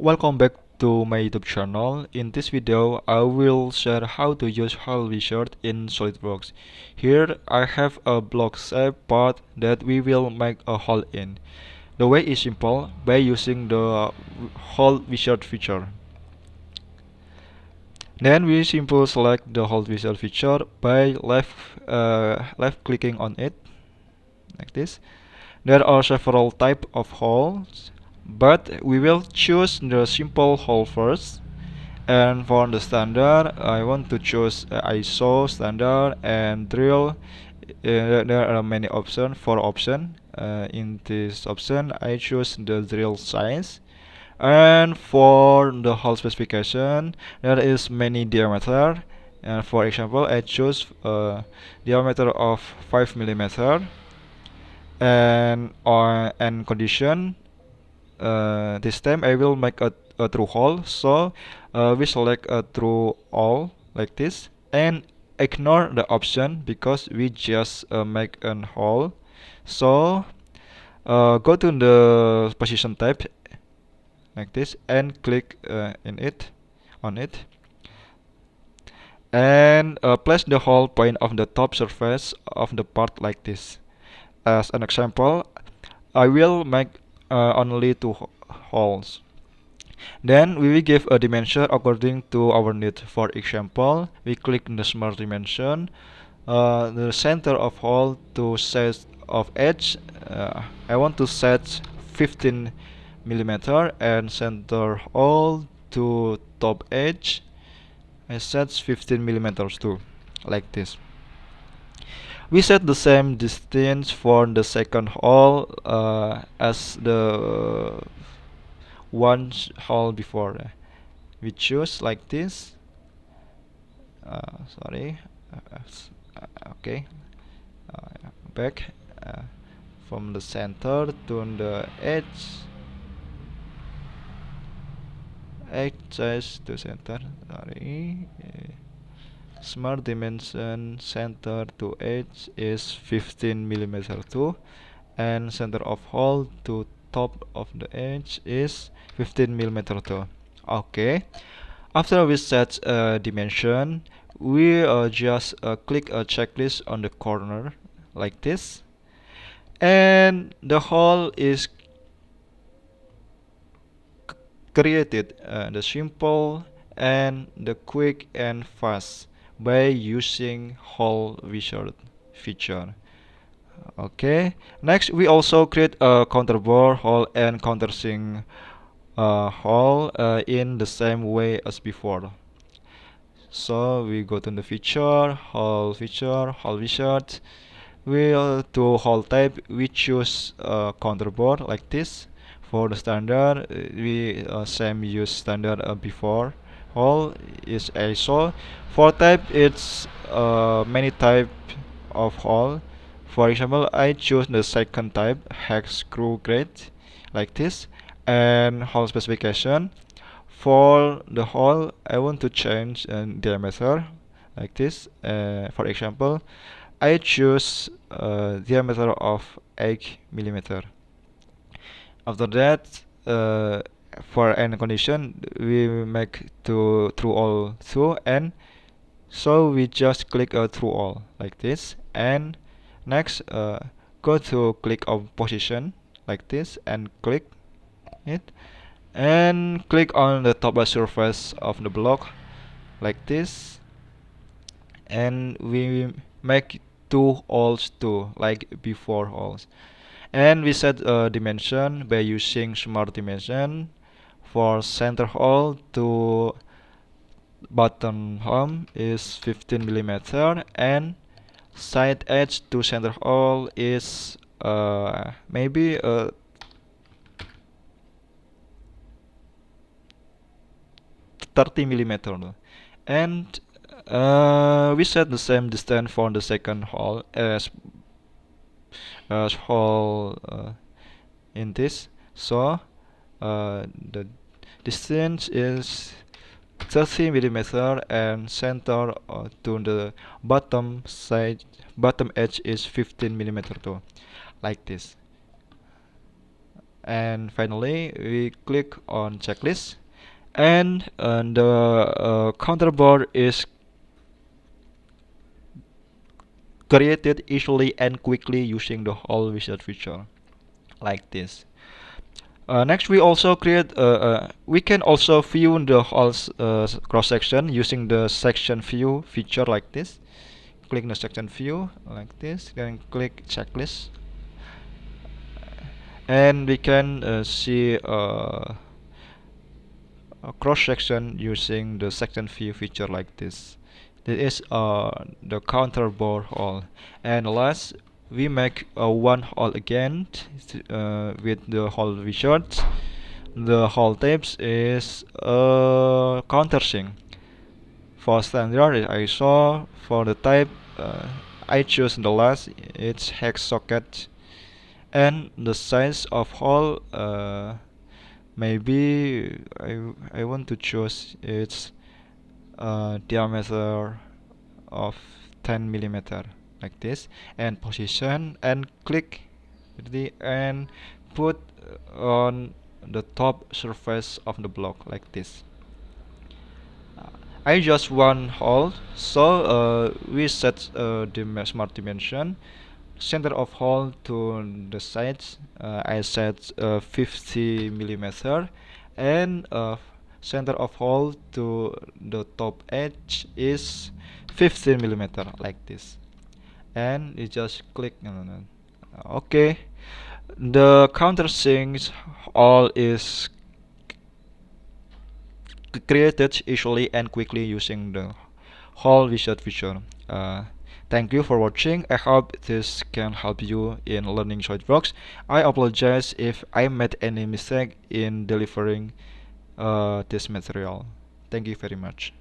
Welcome back to my YouTube channel. In this video, I will share how to use Hole Wizard in SolidWorks. Here, I have a block shape part that we will make a hole in. The way is simple by using the Hole Wizard feature. Then we simply select the Hole Wizard feature by left clicking on it, like this. There are several types of holes, but we will choose the simple hole first. And for the standard, I want to choose ISO standard and drill. There are many options, four options. In this option, I choose the drill size. And for the hole specification, there is many diameter. And for example, I choose diameter of 5 millimeter. And condition, this time I will make a true hole, so we select a true all like this and ignore the option because we just make an hole. So go to the position tab like this and click on it, and place the hole point of the top surface of the part like this. As an example, I will make only two holes. Then we will give a dimension according to our need. For example, we click the smart dimension, the center of hole to set of edge. I want to set 15 millimeter and center hole to top edge. I set 15 millimeters too, like this. We set the same distance for the second hole as the one hole before. We choose like this. Sorry. Okay. Back from the center to the edge. Edge to center. Sorry. Smart dimension center to edge is 15 millimeter too, and center of hole to top of the edge is 15 millimeter too. Okay. After we set a dimension, we just click a checklist on the corner like this, and the hole is created the simple and the quick and fast by using hole wizard feature. Okay, next we also create a counterbore hole and countersink hole in the same way as before. So we go to the feature, hole wizard. To hole type, we choose counterbore like this. For the standard, we same use standard before. Hole is ISO. For type, it's many type of hole. For example, I choose the second type, hex screw grade, like this, and hole specification. For the hole, I want to change diameter, like this. For example, I choose diameter of 8 millimeter. After that, for any condition, we make to true all true, and so we just click true all like this. And next, go to click on position like this and click it, and click on the top surface of the block like this, and we make two holes too, like before holes. And we set a dimension by using smart dimension. For center hole to bottom home is 15 millimeter, and side edge to center hole is maybe 30 millimeter. And we set the same distance for the second hole as hole in this. So the distance is 30 millimeter, and center to the bottom edge is 15 millimeter too, like this. And finally, we click on checklist, and the counter bar is created easily and quickly using the whole wizard feature like this. Next, we can also view the whole cross section using the section view feature like this. Click the section view like this, then click checklist, and we can see a cross section using the section view feature like this. This is the counter bar hole. And last, we make one hole again with the hole wizard. The hole types is countersink. For standard, I saw for the type I choose the last. It's hex socket, and the size of hole maybe I want to choose its diameter of 10 millimeter like this, and position and click and put on the top surface of the block like this. I just one hole, so we set the smart dimension center of hole to the sides. I set 50 millimeter, and center of hole to the top edge is 15 millimeter like this. And you just click. Okay, the countersinks all is created easily and quickly using the whole wizard feature. Thank you for watching. I hope this can help you in learning SolidWorks. I apologize if I made any mistake in delivering this material. Thank you very much.